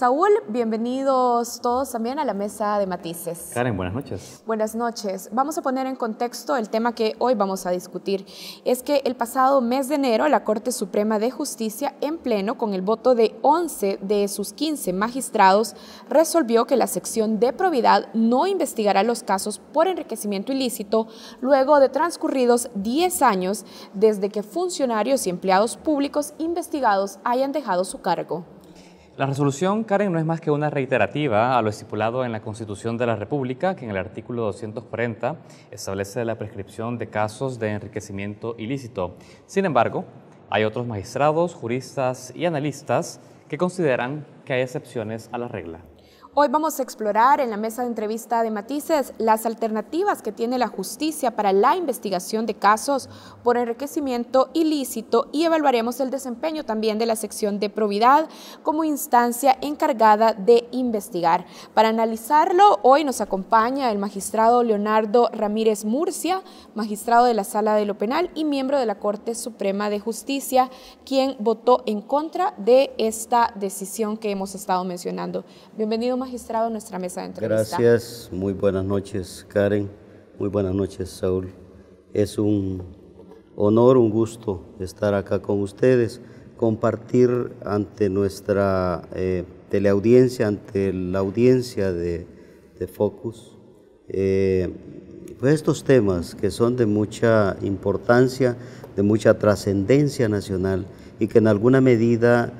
Saúl, bienvenidos todos también a la mesa de matices. Karen, buenas noches. Buenas noches. Vamos a poner en contexto el tema que hoy vamos a discutir. Es que el pasado mes de enero la Corte Suprema de Justicia, en pleno, con el voto de 11 de sus 15 magistrados, resolvió que la sección de probidad no investigará los casos por enriquecimiento ilícito luego de transcurridos 10 años desde que funcionarios y empleados públicos investigados hayan dejado su cargo. La resolución, Karen, no es más que una reiterativa a lo estipulado en la Constitución de la República, que en el artículo 240 establece la prescripción de casos de enriquecimiento ilícito. Sin embargo, hay otros magistrados, juristas y analistas que consideran que hay excepciones a la regla. Hoy vamos a explorar en la mesa de entrevista de Matices las alternativas que tiene la justicia para la investigación de casos por enriquecimiento ilícito y evaluaremos el desempeño también de la sección de probidad como instancia encargada de investigar. Para analizarlo, hoy nos acompaña el magistrado Leonardo Ramírez Murcia, magistrado de la Sala de lo Penal y miembro de la Corte Suprema de Justicia, quien votó en contra de esta decisión que hemos estado mencionando. Bienvenido, magistrado, a nuestra mesa de entrevista. Gracias, muy buenas noches, Karen, muy buenas noches, Saúl. Es un honor, un gusto estar acá con ustedes, compartir ante nuestra teleaudiencia, ante la audiencia de Focus, pues estos temas que son de mucha importancia, de mucha trascendencia nacional y que en alguna medida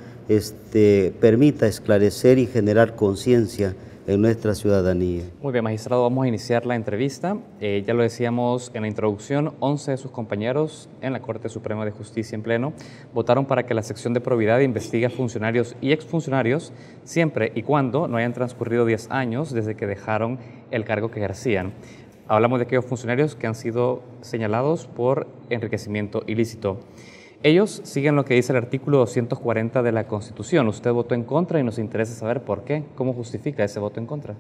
permita esclarecer y generar conciencia en nuestra ciudadanía. Muy bien, magistrado, vamos a iniciar la entrevista. Ya lo decíamos en la introducción, 11 de sus compañeros en la Corte Suprema de Justicia en pleno votaron para que la sección de probidad investigue a funcionarios y exfuncionarios siempre y cuando no hayan transcurrido 10 años desde que dejaron el cargo que ejercían. Hablamos de aquellos funcionarios que han sido señalados por enriquecimiento ilícito. Ellos siguen lo que dice el artículo 240 de la Constitución. Usted votó en contra y nos interesa saber por qué. ¿Cómo justifica ese voto en contra?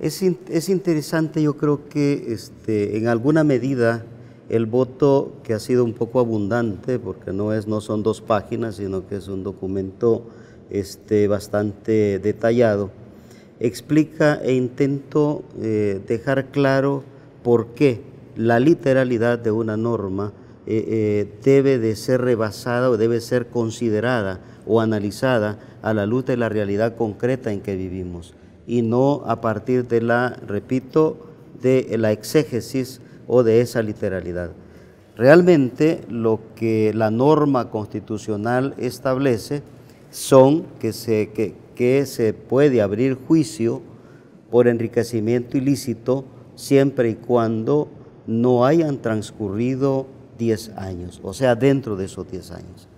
Es interesante, yo creo que en alguna medida el voto, que ha sido un poco abundante, porque no son 2 páginas, sino que es un documento bastante detallado, explica e intento dejar claro por qué la literalidad de una norma debe de ser rebasada o debe ser considerada o analizada a la luz de la realidad concreta en que vivimos y no a partir de repito, de la exégesis o de esa literalidad. Realmente lo que la norma constitucional establece son que se puede abrir juicio por enriquecimiento ilícito siempre y cuando no hayan transcurrido 10 años, o sea, dentro de esos 10 años.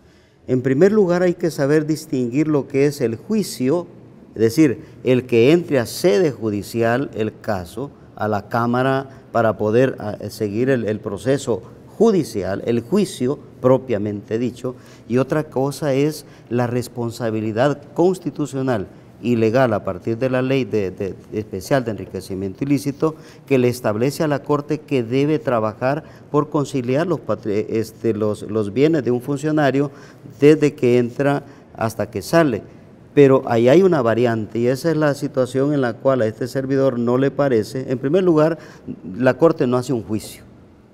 En primer lugar, hay que saber distinguir lo que es el juicio, es decir, el que entre a sede judicial el caso, a la Cámara para poder seguir el proceso judicial, el juicio propiamente dicho, y otra cosa es la responsabilidad constitucional y legal a partir de la ley especial de enriquecimiento ilícito que le establece a la Corte que debe trabajar por conciliar los bienes de un funcionario desde que entra hasta que sale. Pero ahí hay una variante y esa es la situación en la cual a este servidor no le parece. En primer lugar, la Corte no hace un juicio.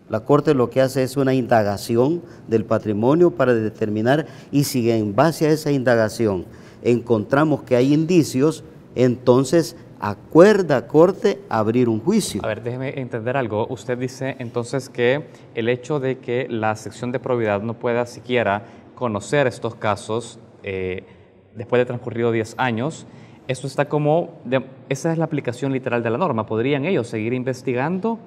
La Corte lo que hace es una indagación del patrimonio para determinar, y si en base a esa indagación encontramos que hay indicios, entonces acuerda Corte abrir un juicio. A ver, déjeme entender algo. Usted dice entonces que el hecho de que la sección de probidad no pueda siquiera conocer estos casos después de transcurrido 10 años, eso está esa es la aplicación literal de la norma. ¿Podrían ellos seguir investigando?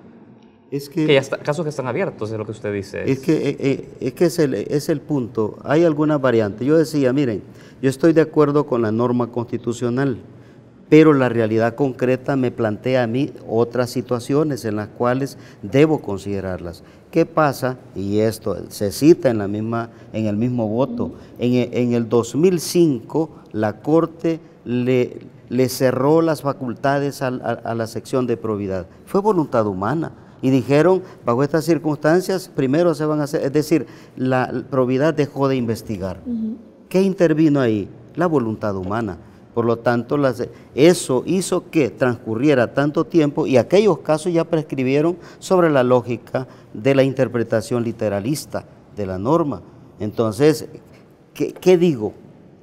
Casos que están abiertos, es lo que usted dice. Es que es el punto. Hay algunas variantes. Yo decía, miren, yo estoy de acuerdo con la norma constitucional, pero la realidad concreta me plantea a mí otras situaciones en las cuales debo considerarlas. ¿Qué pasa? Y esto se cita en el mismo voto. En el 2005 la Corte le cerró las facultades a la sección de probidad. Fue voluntad humana. Y dijeron, bajo estas circunstancias, primero se van a hacer, es decir, la probidad dejó de investigar. ¿Qué intervino ahí? La voluntad humana. Por lo tanto, eso hizo que transcurriera tanto tiempo y aquellos casos ya prescribieron sobre la lógica de la interpretación literalista de la norma. Entonces, ¿qué digo?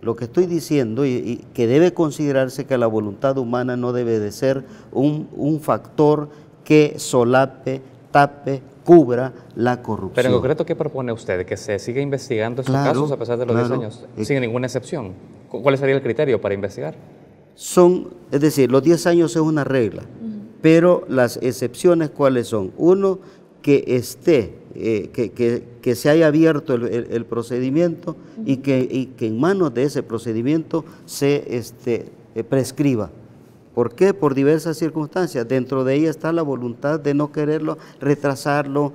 Lo que estoy diciendo y que debe considerarse que la voluntad humana no debe de ser un factor que solape, tape, cubra la corrupción. Pero en concreto, ¿qué propone usted? ¿Que se siga investigando estos casos a pesar de los 10 años? Sin ninguna excepción. ¿Cuál sería el criterio para investigar? Es decir, los 10 años es una regla, pero las excepciones, ¿cuáles son? Uno, que se haya abierto el procedimiento y que en manos de ese procedimiento se prescriba. ¿Por qué? Por diversas circunstancias. Dentro de ella está la voluntad de no quererlo, retrasarlo,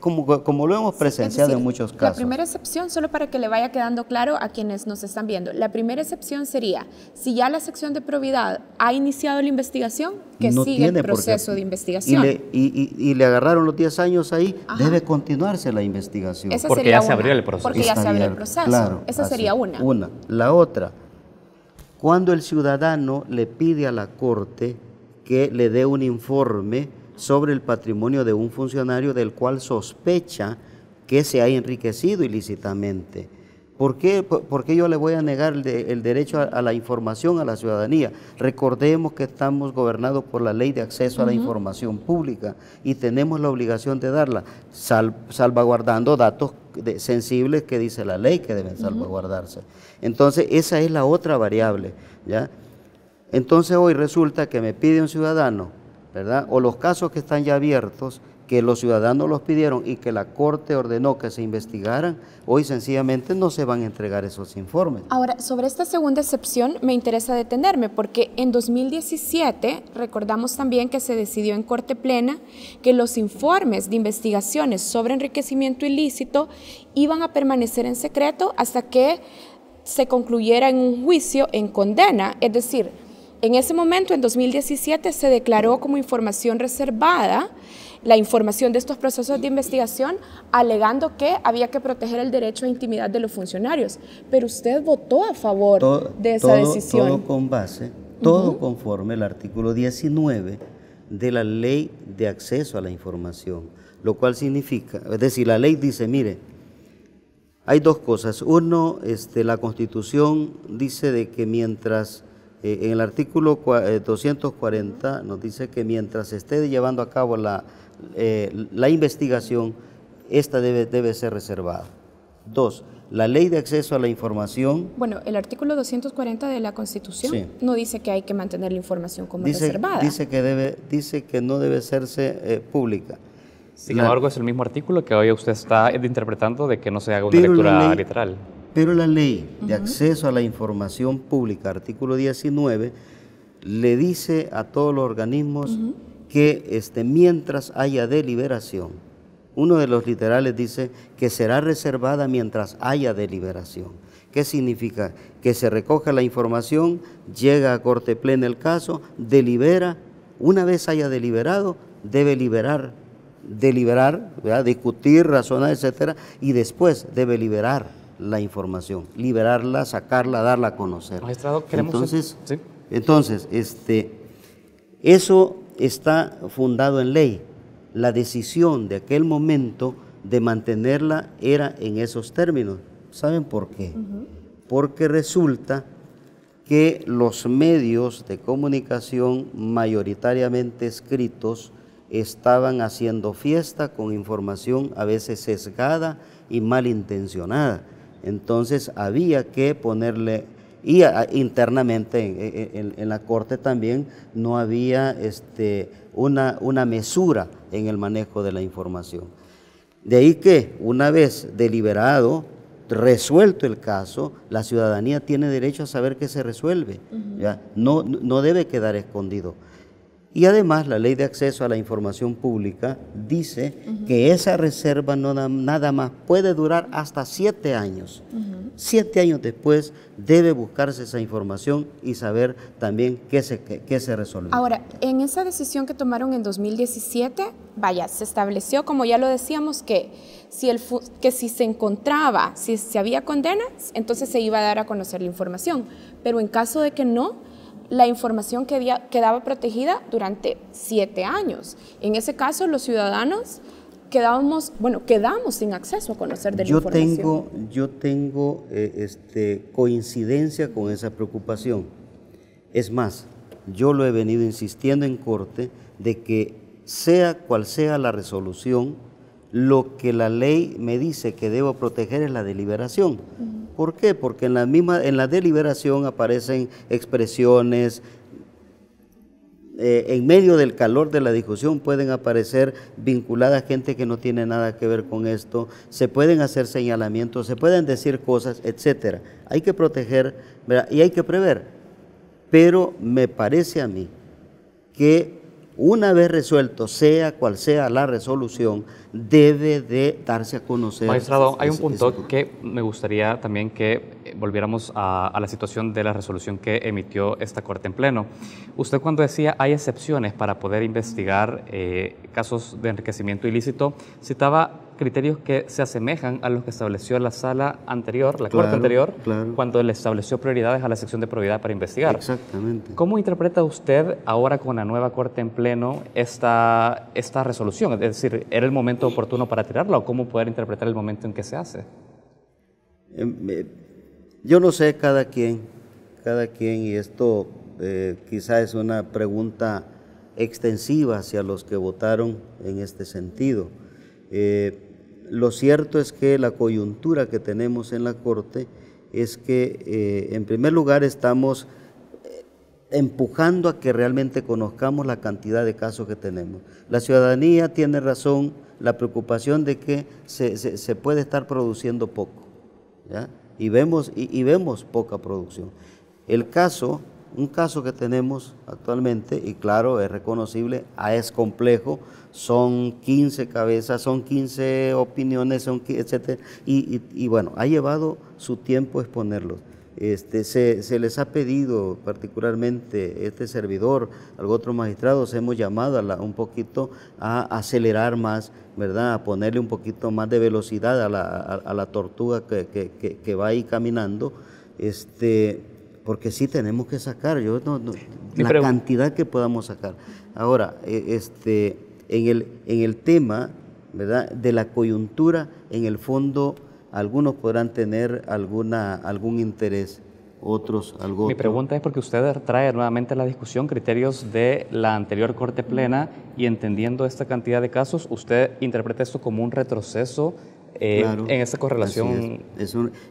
como lo hemos presenciado en muchos casos. La primera excepción, solo para que le vaya quedando claro a quienes nos están viendo, la primera excepción sería, si ya la sección de probidad ha iniciado la investigación, que no sigue el proceso de investigación. Y le agarraron los 10 años ahí, debe continuarse la investigación. Porque ya se abrió el proceso. Porque ya se abrió el proceso. Claro, esa sería una. La otra, cuando el ciudadano le pide a la Corte que le dé un informe sobre el patrimonio de un funcionario del cual sospecha que se ha enriquecido ilícitamente. ¿Por qué? Porque yo le voy a negar el derecho a la información a la ciudadanía. Recordemos que estamos gobernados por la Ley de Acceso a la Información Pública y tenemos la obligación de darla, salvaguardando datos sensibles que dice la ley que deben salvaguardarse. Entonces, esa es la otra variable, ¿ya? Entonces, hoy resulta que me pide un ciudadano, ¿verdad? O los casos que están ya abiertos, que los ciudadanos los pidieron y que la Corte ordenó que se investigaran, hoy sencillamente no se van a entregar esos informes. Ahora, sobre esta segunda excepción me interesa detenerme, porque en 2017 recordamos también que se decidió en Corte Plena que los informes de investigaciones sobre enriquecimiento ilícito iban a permanecer en secreto hasta que se concluyera en un juicio en condena, es decir, en ese momento, en 2017, se declaró como información reservada la información de estos procesos de investigación, alegando que había que proteger el derecho a intimidad de los funcionarios. Pero usted votó a favor de esa decisión. Todo con base, todo conforme al artículo 19 de la Ley de Acceso a la Información, lo cual significa, es decir, la ley dice, mire, hay dos cosas. Uno, la Constitución dice de que mientras... en el artículo 240 nos dice que mientras se esté llevando a cabo la investigación, esta debe ser reservada. Dos, la Ley de Acceso a la Información... Bueno, el artículo 240 de la Constitución no dice que hay que mantener la información como reservada. Dice que no debe hacerse pública. Sin embargo, es el mismo artículo que hoy usted está interpretando de que no se haga una lectura literal. Pero la Ley de Acceso a la Información Pública, artículo 19, le dice a todos los organismos que mientras haya deliberación, uno de los literales dice que será reservada mientras haya deliberación. ¿Qué significa? Que se recoge la información, llega a Corte Plena el caso, delibera, una vez haya deliberado, debe deliberar, ¿verdad? Discutir, razonar, etcétera, y después debe liberar la información, liberarla, sacarla, darla a conocer. Magistrado, queremos... Entonces, eso está fundado en ley. La decisión de aquel momento de mantenerla era en esos términos. ¿Saben por qué? Porque resulta que los medios de comunicación mayoritariamente escritos estaban haciendo fiesta con información a veces sesgada y malintencionada. Entonces había que ponerle, y internamente en la Corte también no había una mesura en el manejo de la información. De ahí que una vez deliberado, resuelto el caso, la ciudadanía tiene derecho a saber qué se resuelve, ¿ya? No debe quedar escondido. Y además la Ley de Acceso a la Información Pública dice que esa reserva nada más puede durar hasta 7 años. 7 años después debe buscarse esa información y saber también qué se resolvió. Ahora, en esa decisión que tomaron en 2017, vaya, se estableció, como ya lo decíamos, que si se encontraba, si se había condenas, entonces se iba a dar a conocer la información. Pero en caso de que no, la información quedaba protegida durante 7 años. En ese caso, los ciudadanos quedamos sin acceso a conocer de la información. Yo tengo coincidencia con esa preocupación. Es más, yo lo he venido insistiendo en corte de que sea cual sea la resolución, lo que la ley me dice que debo proteger es la deliberación. ¿Por qué? Porque en la deliberación aparecen expresiones, en medio del calor de la discusión pueden aparecer vinculadas gente que no tiene nada que ver con esto, se pueden hacer señalamientos, se pueden decir cosas, etcétera. Hay que proteger, ¿verdad? Y hay que prever, pero me parece a mí que una vez resuelto, sea cual sea la resolución, debe de darse a conocer. Magistrado, hay un punto que me gustaría también que volviéramos a la situación de la resolución que emitió esta Corte en Pleno. Usted cuando decía hay excepciones para poder investigar casos de enriquecimiento ilícito, citaba criterios que se asemejan a los que estableció la sala anterior, la Corte anterior, cuando le estableció prioridades a la sección de probidad para investigar. Exactamente. ¿Cómo interpreta usted ahora con la nueva Corte en Pleno esta resolución? Es decir, ¿era el momento oportuno para tirarla o cómo poder interpretar el momento en que se hace? Yo no sé, cada quien, y esto quizá es una pregunta extensiva hacia los que votaron en este sentido. Lo cierto es que la coyuntura que tenemos en la Corte es que, en primer lugar, estamos empujando a que realmente conozcamos la cantidad de casos que tenemos. La ciudadanía tiene razón, la preocupación de que se puede estar produciendo poco, ¿ya? Y vemos poca producción. Un caso que tenemos actualmente, y claro, es reconocible, es complejo, son 15 cabezas, son 15 opiniones, etcétera, y bueno, ha llevado su tiempo exponerlos. Se les ha pedido particularmente este servidor, a los otros magistrados, hemos llamado un poquito a acelerar más, ¿verdad? A ponerle un poquito más de velocidad a la tortuga que va ahí caminando, porque sí tenemos que sacar, la cantidad que podamos sacar. Ahora, en el tema, ¿verdad?, de la coyuntura, en el fondo, algunos podrán tener algún interés, otros algo. Mi pregunta es porque usted trae nuevamente a la discusión criterios de la anterior Corte Plena y entendiendo esta cantidad de casos, ¿usted interpreta esto como un retroceso claro, en esta correlación?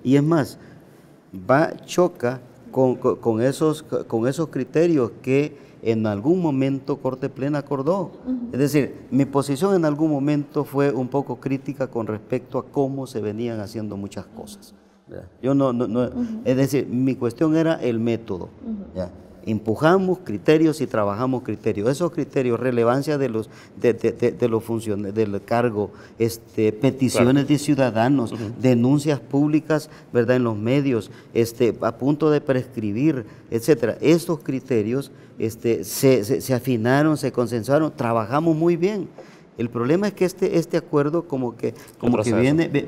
Y es más, choca con esos criterios que en algún momento Corte Plena acordó. Es decir, mi posición en algún momento fue un poco crítica con respecto a cómo se venían haciendo muchas cosas, ¿verdad? Yo es decir, mi cuestión era el método, ¿ya? Empujamos criterios y trabajamos criterios. Esos criterios, relevancia de los funcionarios, del cargo, peticiones de ciudadanos, denuncias públicas, ¿verdad?, en los medios, a punto de prescribir, etcétera. Estos criterios se afinaron, se consensuaron, trabajamos muy bien. El problema es que este acuerdo como que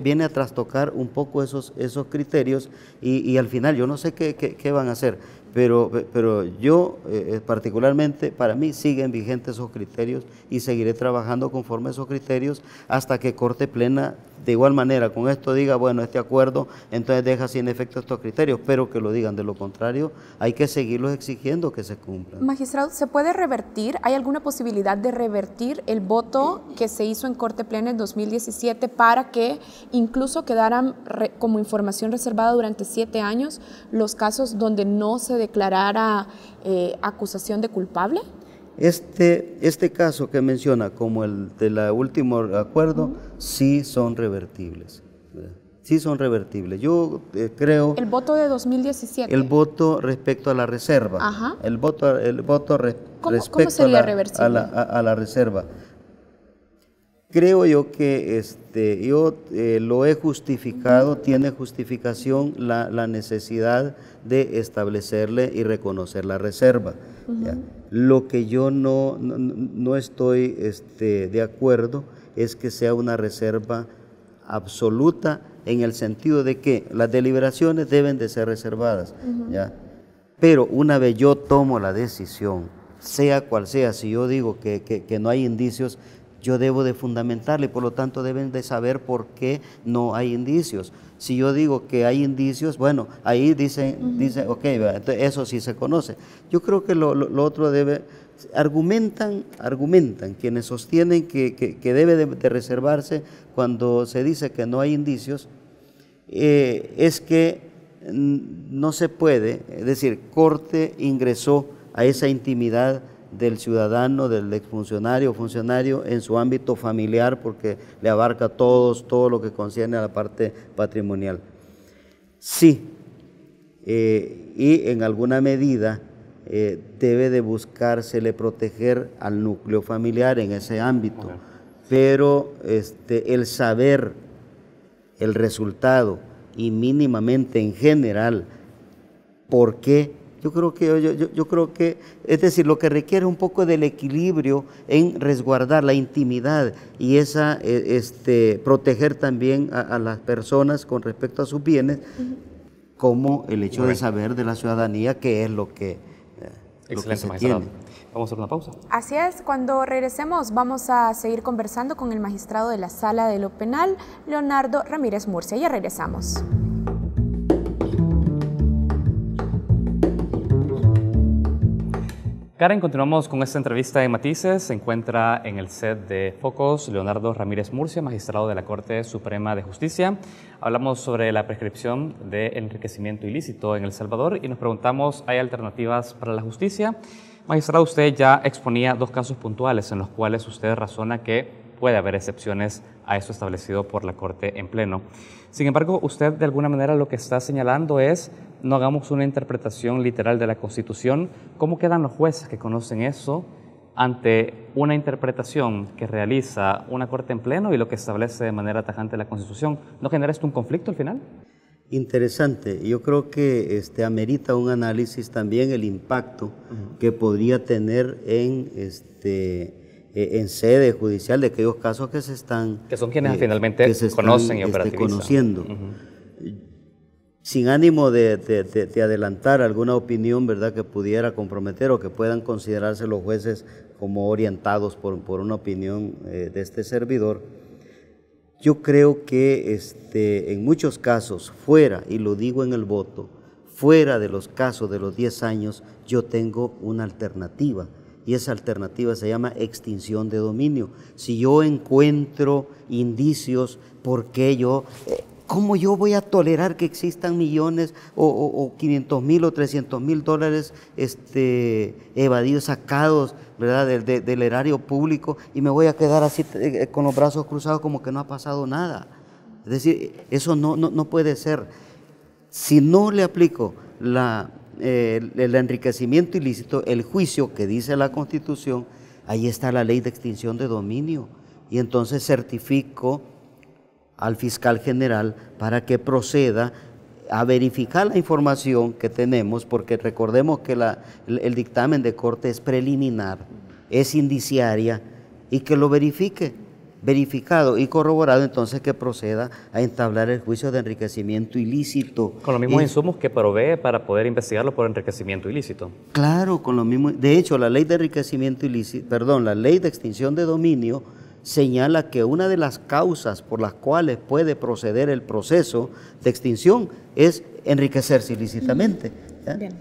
viene a trastocar un poco esos criterios y al final yo no sé qué van a hacer. Pero yo, particularmente, para mí siguen vigentes esos criterios y seguiré trabajando conforme a esos criterios hasta que Corte Plena, de igual manera, con esto diga, bueno, este acuerdo, entonces deja sin efecto estos criterios, pero que lo digan. De lo contrario, hay que seguirlos exigiendo que se cumplan. Magistrado, ¿se puede revertir? ¿Hay alguna posibilidad de revertir el voto que se hizo en Corte Plena en 2017 para que incluso quedaran como información reservada durante 7 años los casos donde no se declarara acusación de culpable? Este caso que menciona como el del último acuerdo, sí son revertibles. Sí son revertibles. Yo creo... El voto de 2017. El voto respecto a la reserva. Ajá. El voto respecto ¿Cómo sería reversible? a la reserva. Creo yo que yo lo he justificado, tiene justificación la necesidad de establecerle y reconocer la reserva. ¿Ya? Lo que yo no estoy de acuerdo es que sea una reserva absoluta en el sentido de que las deliberaciones deben de ser reservadas. ¿Ya? Pero una vez yo tomo la decisión, sea cual sea, si yo digo que no hay indicios, yo debo de fundamentarle, por lo tanto deben de saber por qué no hay indicios. Si yo digo que hay indicios, bueno, ahí dicen ok, eso sí se conoce. Yo creo que lo otro debe, argumentan quienes sostienen que debe de reservarse cuando se dice que no hay indicios, es que no se puede, es decir, Corte ingresó a esa intimidad del ciudadano, del exfuncionario o funcionario en su ámbito familiar, porque le abarca todo lo que concierne a la parte patrimonial. Sí, y en alguna medida debe de buscársele proteger al núcleo familiar en ese ámbito, pero el saber el resultado y mínimamente en general por qué. Yo creo que, es decir, lo que requiere un poco del equilibrio en resguardar la intimidad y proteger también a las personas con respecto a sus bienes, como el hecho de saber de la ciudadanía qué es lo que se tiene. Vamos a hacer una pausa. Así es, cuando regresemos vamos a seguir conversando con el magistrado de la Sala de lo Penal, Leonardo Ramírez Murcia. Ya regresamos. Karen, continuamos con esta entrevista de Matices. Se encuentra en el set de Focos Leonardo Ramírez Murcia, magistrado de la Corte Suprema de Justicia. Hablamos sobre la prescripción de enriquecimiento ilícito en El Salvador y nos preguntamos, ¿hay alternativas para la justicia? Magistrado, usted ya exponía dos casos puntuales en los cuales usted razona que puede haber excepciones a eso establecido por la Corte en pleno. Sin embargo, usted de alguna manera lo que está señalando es no hagamos una interpretación literal de la Constitución. ¿Cómo quedan los jueces que conocen eso ante una interpretación que realiza una Corte en pleno y lo que establece de manera tajante la Constitución? ¿No genera esto un conflicto al final? Interesante. Yo creo que amerita un análisis también el impacto que podría tener en sede judicial de aquellos casos que se están... Que son quienes finalmente conocen y operativizan. Conociendo. Sin ánimo de adelantar alguna opinión, ¿verdad?, que pudiera comprometer o que puedan considerarse los jueces como orientados por una opinión de este servidor, yo creo que en muchos casos, fuera, y lo digo en el voto, fuera de los casos de los 10 años, yo tengo una alternativa. Y esa alternativa se llama extinción de dominio. Si yo encuentro indicios, ¿por qué cómo yo voy a tolerar que existan millones o 500,000 o 300,000 dólares evadidos, sacados, ¿verdad?, del erario público, y me voy a quedar así con los brazos cruzados como que no ha pasado nada? Es decir, eso no puede ser. Si no le aplico el enriquecimiento ilícito, el juicio que dice la Constitución, ahí está la ley de extinción de dominio, y entonces certifico al fiscal general para que proceda a verificar la información que tenemos, porque recordemos que el dictamen de corte es preliminar, es indiciaria, y que lo verifique, verificado y corroborado, entonces que proceda a entablar el juicio de enriquecimiento ilícito. Con los mismos insumos que provee para poder investigarlo por enriquecimiento ilícito. Claro, con lo mismo. De hecho, la ley de enriquecimiento ilícito, la ley de extinción de dominio señala que una de las causas por las cuales puede proceder el proceso de extinción es enriquecerse ilícitamente. ¿Ya? Bien.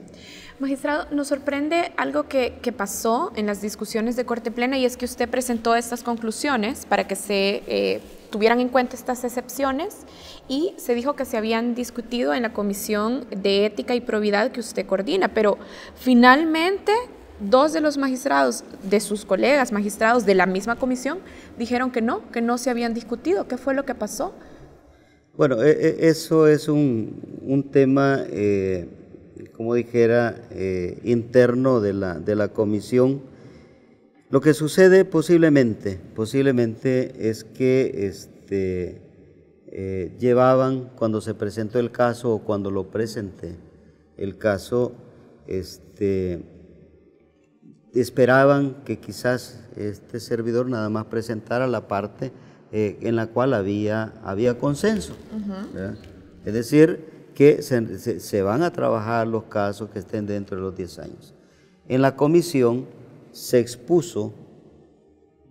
Magistrado, nos sorprende algo que pasó en las discusiones de Corte Plena, y es que usted presentó estas conclusiones para que se tuvieran en cuenta estas excepciones, y se dijo que se habían discutido en la Comisión de Ética y Probidad que usted coordina, pero finalmente dos de los magistrados, de sus colegas magistrados de la misma comisión, dijeron que no se habían discutido. ¿Qué fue lo que pasó? Bueno, eso es un tema, como dijera, interno de la comisión. Lo que sucede posiblemente es que llevaban, cuando se presentó el caso o cuando lo presenté, el caso, esperaban que quizás este servidor nada más presentara la parte en la cual había consenso. ¿Verdad? Es decir, que se van a trabajar los casos que estén dentro de los 10 años. En la comisión se expuso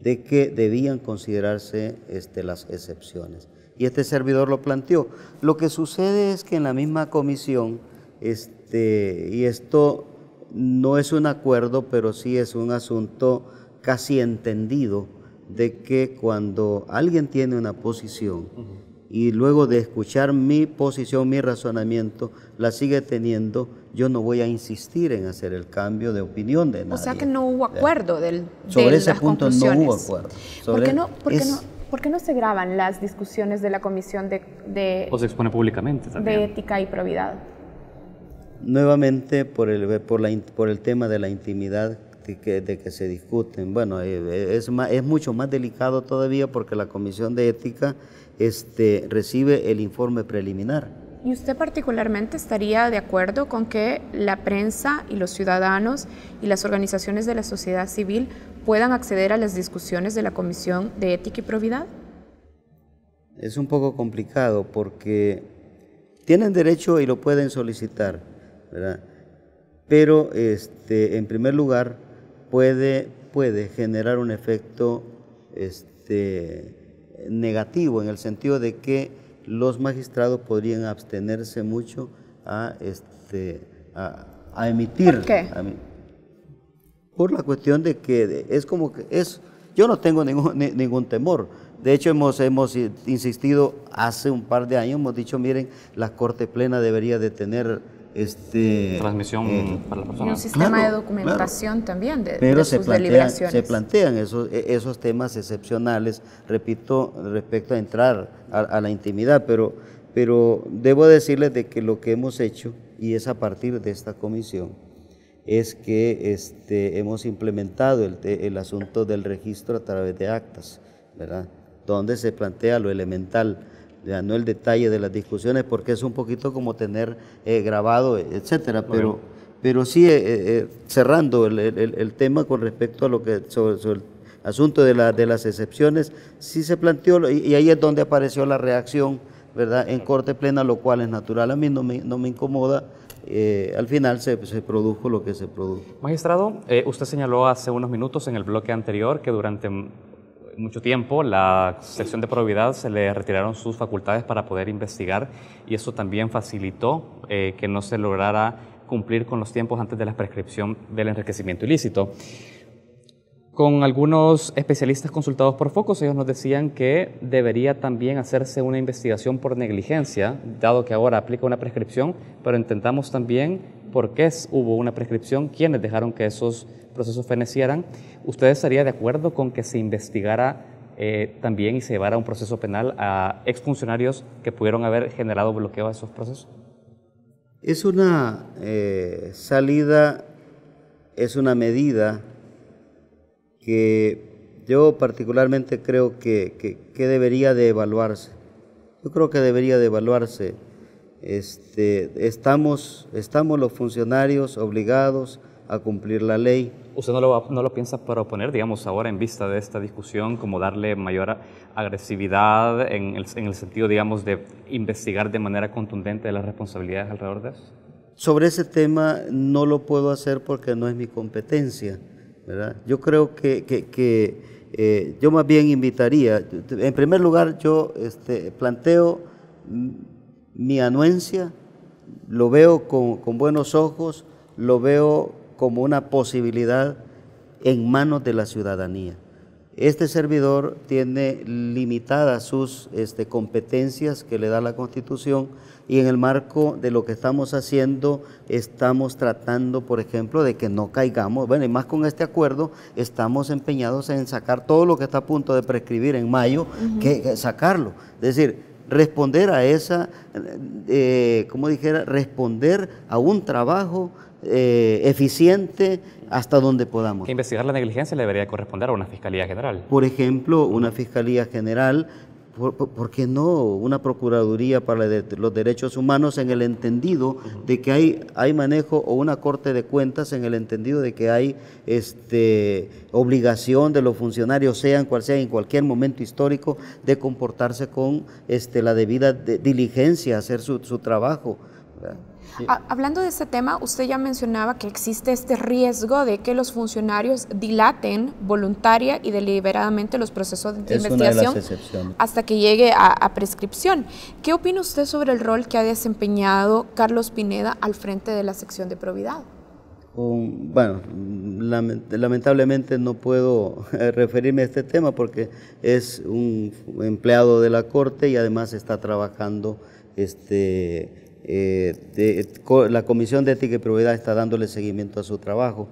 de que debían considerarse las excepciones. Y este servidor lo planteó. Lo que sucede es que en la misma comisión, y esto no es un acuerdo, pero sí es un asunto casi entendido, de que cuando alguien tiene una posición y luego de escuchar mi posición, mi razonamiento, la sigue teniendo, yo no voy a insistir en hacer el cambio de opinión de nadie. O sea que no hubo acuerdo sobre ese punto no hubo acuerdo. ¿Por qué no se graban las discusiones de la comisión o se expone públicamente también? De ética y probidad? Nuevamente por el tema de la intimidad de que se discuten. Bueno, es mucho más delicado todavía porque la comisión de ética recibe el informe preliminar. ¿Y usted particularmente estaría de acuerdo con que la prensa y los ciudadanos y las organizaciones de la sociedad civil puedan acceder a las discusiones de la Comisión de Ética y Probidad? Es un poco complicado porque tienen derecho y lo pueden solicitar, ¿verdad? Pero en primer lugar puede generar un efecto negativo en el sentido de que los magistrados podrían abstenerse mucho a emitir. ¿Por qué? Por la cuestión de que yo no tengo ningún temor. De hecho, hemos insistido hace un par de años, hemos dicho, miren, la Corte Plena debería de tener transmisión para la persona. Y un sistema de documentación también de sus deliberaciones. Se plantean esos temas excepcionales, repito, respecto a entrar a la intimidad, pero debo decirles de que lo que hemos hecho, y es a partir de esta comisión, es que hemos implementado el asunto del registro a través de actas, ¿verdad? Donde se plantea lo elemental, ya no el detalle de las discusiones, porque es un poquito como tener grabado, etcétera, pero sí, cerrando el tema con respecto a lo que sobre el asunto de las excepciones, sí se planteó, y ahí es donde apareció la reacción, ¿verdad?, en Corte Plena, lo cual es natural, a mí no me incomoda. Al final se produjo lo que se produjo. Magistrado, usted señaló hace unos minutos en el bloque anterior que durante mucho tiempo la sección de probidad se le retiraron sus facultades para poder investigar y eso también facilitó que no se lograra cumplir con los tiempos antes de la prescripción del enriquecimiento ilícito. Con algunos especialistas consultados por Focus, ellos nos decían que debería también hacerse una investigación por negligencia, dado que ahora aplica una prescripción, pero intentamos también por qué hubo una prescripción, quiénes dejaron que esos procesos fenecieran. ¿Usted estaría de acuerdo con que se investigara también y se llevara a un proceso penal a exfuncionarios que pudieron haber generado bloqueo a esos procesos? Es una salida, es una medida que yo particularmente creo que debería de evaluarse. Yo creo que debería de evaluarse. Estamos los funcionarios obligados a cumplir la ley. ¿Usted no lo piensa proponer, digamos, ahora en vista de esta discusión, como darle mayor agresividad en el sentido, digamos, de investigar de manera contundente las responsabilidades alrededor de eso? Sobre ese tema no lo puedo hacer porque no es mi competencia, ¿verdad? Yo creo que yo más bien invitaría, en primer lugar yo planteo mi anuencia, lo veo con buenos ojos, lo veo como una posibilidad en manos de la ciudadanía. Este servidor tiene limitadas sus competencias que le da la Constitución y en el marco de lo que estamos haciendo estamos tratando, por ejemplo, de que no caigamos, bueno, y más con este acuerdo estamos empeñados en sacar todo lo que está a punto de prescribir en mayo, que sacarlo. Es decir, responder a esa, como dijera, responder a un trabajo eficiente hasta donde podamos. Que investigar la negligencia le debería corresponder a una Fiscalía General. Por ejemplo, una Fiscalía General, ¿por qué no una Procuraduría para los Derechos Humanos en el entendido de que hay manejo, o una Corte de Cuentas en el entendido de que hay obligación de los funcionarios, sean cual sea, en cualquier momento histórico, de comportarse con la debida diligencia, hacer su trabajo, ¿verdad? Sí. Hablando de este tema, usted ya mencionaba que existe este riesgo de que los funcionarios dilaten voluntaria y deliberadamente los procesos de investigación hasta que llegue a prescripción. ¿Qué opina usted sobre el rol que ha desempeñado Carlos Pineda al frente de la sección de probidad? Bueno, lamentablemente no puedo referirme a este tema porque es un empleado de la Corte y además está trabajando la Comisión de Ética y Probidad está dándole seguimiento a su trabajo.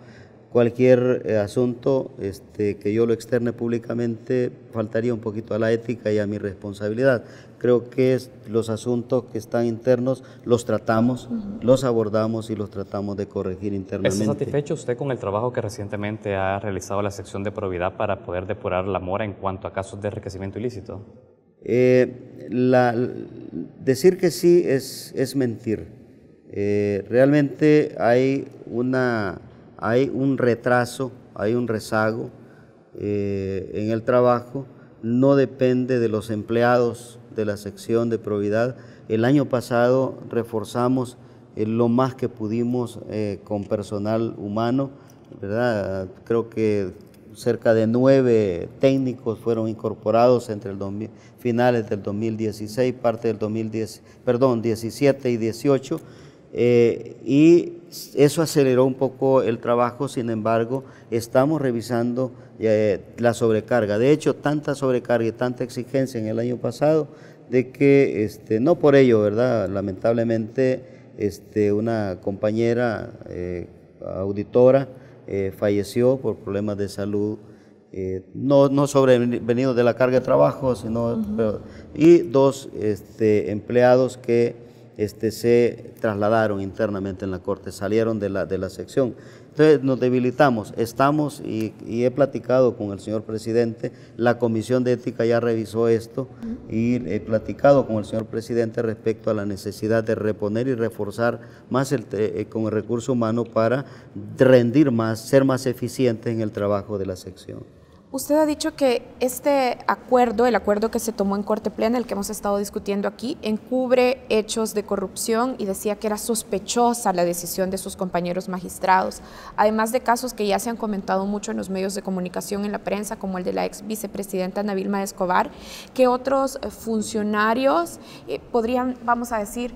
Cualquier asunto que yo lo externe públicamente faltaría un poquito a la ética y a mi responsabilidad. Creo que los asuntos que están internos los tratamos, los abordamos y los tratamos de corregir internamente. ¿Está satisfecho usted con el trabajo que recientemente ha realizado la sección de probidad para poder depurar la mora en cuanto a casos de enriquecimiento ilícito? Decir que sí es mentir. Realmente hay un retraso, hay un rezago en el trabajo. No depende de los empleados de la sección de probidad. El año pasado reforzamos lo más que pudimos con personal humano, ¿verdad? Creo que cerca de 9 técnicos fueron incorporados entre finales del 2016, parte del 17 y 18, y eso aceleró un poco el trabajo. Sin embargo, estamos revisando la sobrecarga. De hecho, tanta sobrecarga y tanta exigencia en el año pasado, de que, no por ello, ¿verdad? Lamentablemente, una compañera auditora falleció por problemas de salud, no sobrevenidos de la carga de trabajo, sino, y 2 empleados que se trasladaron internamente en la Corte, salieron de la sección. Entonces nos debilitamos, estamos, y he platicado con el señor presidente, la Comisión de Ética ya revisó esto, y he platicado con el señor presidente respecto a la necesidad de reponer y reforzar más con el recurso humano para rendir más, ser más eficientes en el trabajo de la sección. Usted ha dicho que este acuerdo, el acuerdo que se tomó en Corte Plena, el que hemos estado discutiendo aquí, encubre hechos de corrupción y decía que era sospechosa la decisión de sus compañeros magistrados, además de casos que ya se han comentado mucho en los medios de comunicación, en la prensa, como el de la ex vicepresidenta Ana Vilma Escobar, que otros funcionarios podrían, vamos a decir,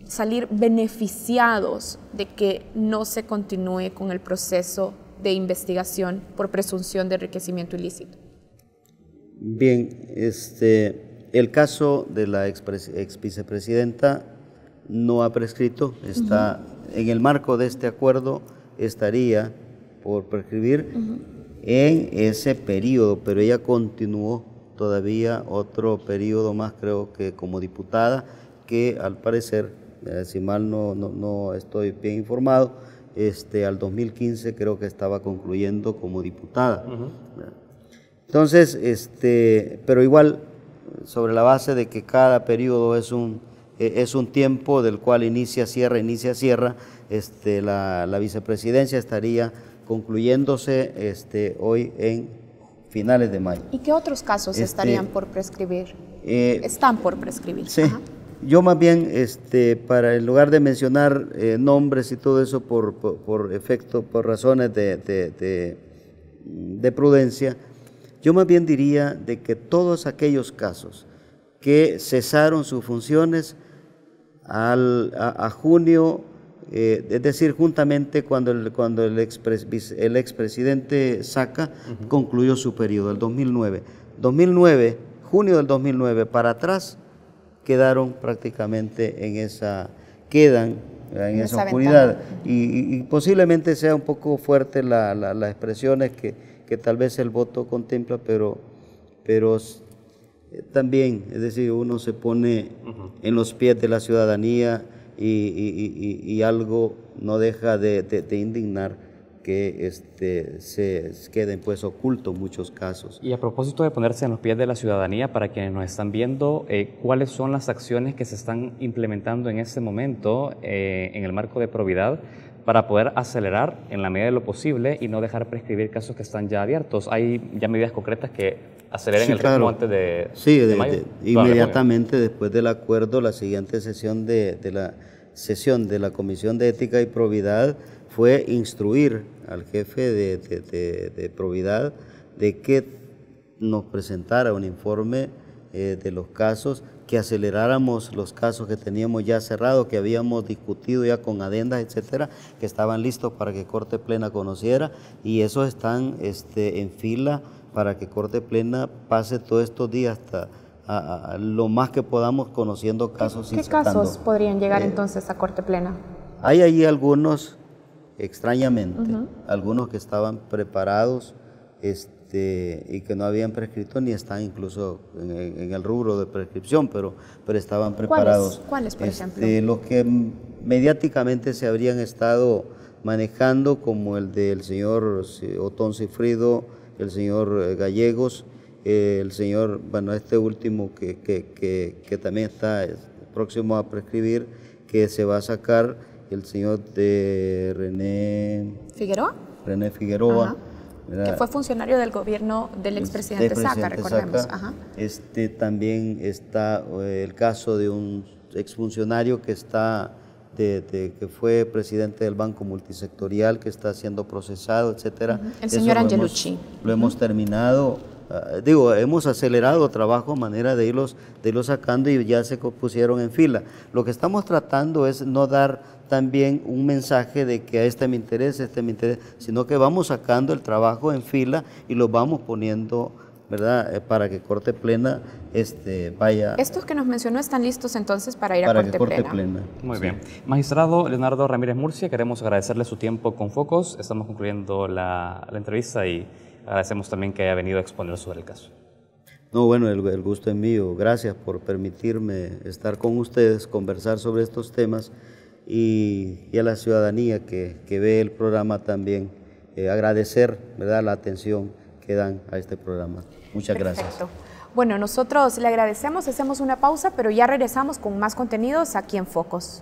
salir beneficiados de que no se continúe con el proceso de investigación por presunción de enriquecimiento ilícito. Bien, el caso de la ex vicepresidenta no ha prescrito, está en el marco de este acuerdo, estaría por prescribir en ese periodo, pero ella continuó todavía otro periodo más, creo que como diputada, que al parecer, si mal no estoy bien informado, al 2015 creo que estaba concluyendo como diputada. Entonces, pero igual, sobre la base de que cada periodo es un tiempo del cual inicia, cierra, la vicepresidencia estaría concluyéndose hoy en finales de mayo. ¿Y qué otros casos estarían por prescribir? Están por prescribir. Sí. Yo más bien, en lugar de mencionar nombres y todo eso por efecto, por razones de prudencia, yo más bien diría de que todos aquellos casos que cesaron sus funciones a junio, es decir, juntamente cuando el expresidente Saca concluyó su periodo, el 2009, junio del 2009 para atrás, quedaron prácticamente en esa oscuridad, y posiblemente sea un poco fuerte las expresiones que tal vez el voto contempla, pero también, es decir, uno se pone en los pies de la ciudadanía y algo no deja de indignar que se queden pues ocultos muchos casos. Y a propósito de ponerse en los pies de la ciudadanía, para quienes nos están viendo, ¿cuáles son las acciones que se están implementando en este momento en el marco de probidad para poder acelerar en la medida de lo posible y no dejar prescribir casos que están ya abiertos? ¿Hay ya medidas concretas que aceleren el ritmo antes de mayo? Inmediatamente después del acuerdo, la siguiente sesión de la Comisión de Ética y Probidad fue instruir al jefe de probidad de que nos presentara un informe de los casos, que aceleráramos los casos que teníamos ya cerrados, que habíamos discutido ya con adendas, etcétera, que estaban listos para que Corte Plena conociera, y esos están en fila para que Corte Plena pase todos estos días hasta a lo más que podamos, conociendo casos. ¿Qué casos podrían llegar entonces a Corte Plena? Hay allí algunos, extrañamente, algunos que estaban preparados y que no habían prescrito ni están incluso en el rubro de prescripción, pero estaban preparados. ¿Cuáles, por ejemplo? Los que mediáticamente se habrían estado manejando, como el del señor Otón Cifrido, el señor Gallegos, el señor, bueno, este último que también está próximo a prescribir, que se va a sacar, el señor de René Figueroa, que fue funcionario del gobierno del expresidente Saca, recordemos. También está el caso de un exfuncionario que que fue presidente del Banco Multisectorial, que está siendo procesado, etcétera. El señor Angelucci. Lo hemos terminado. Hemos acelerado trabajo a manera de irlos sacando, y ya se pusieron en fila. Lo que estamos tratando es no dar también un mensaje de que a este me interesa, sino que vamos sacando el trabajo en fila y lo vamos poniendo, ¿verdad?, para que Corte Plena vaya. Estos que nos mencionó están listos entonces para ir a Corte Plena. Muy bien. Magistrado Leonardo Ramírez Murcia, queremos agradecerle su tiempo con Focos. Estamos concluyendo la entrevista y agradecemos también que haya venido a exponer sobre el caso. No, bueno, el gusto es mío. Gracias por permitirme estar con ustedes, conversar sobre estos temas, y a la ciudadanía que ve el programa también, agradecer, ¿verdad?, la atención que dan a este programa. Muchas gracias. Bueno, nosotros le agradecemos, hacemos una pausa, pero ya regresamos con más contenidos aquí en Focos.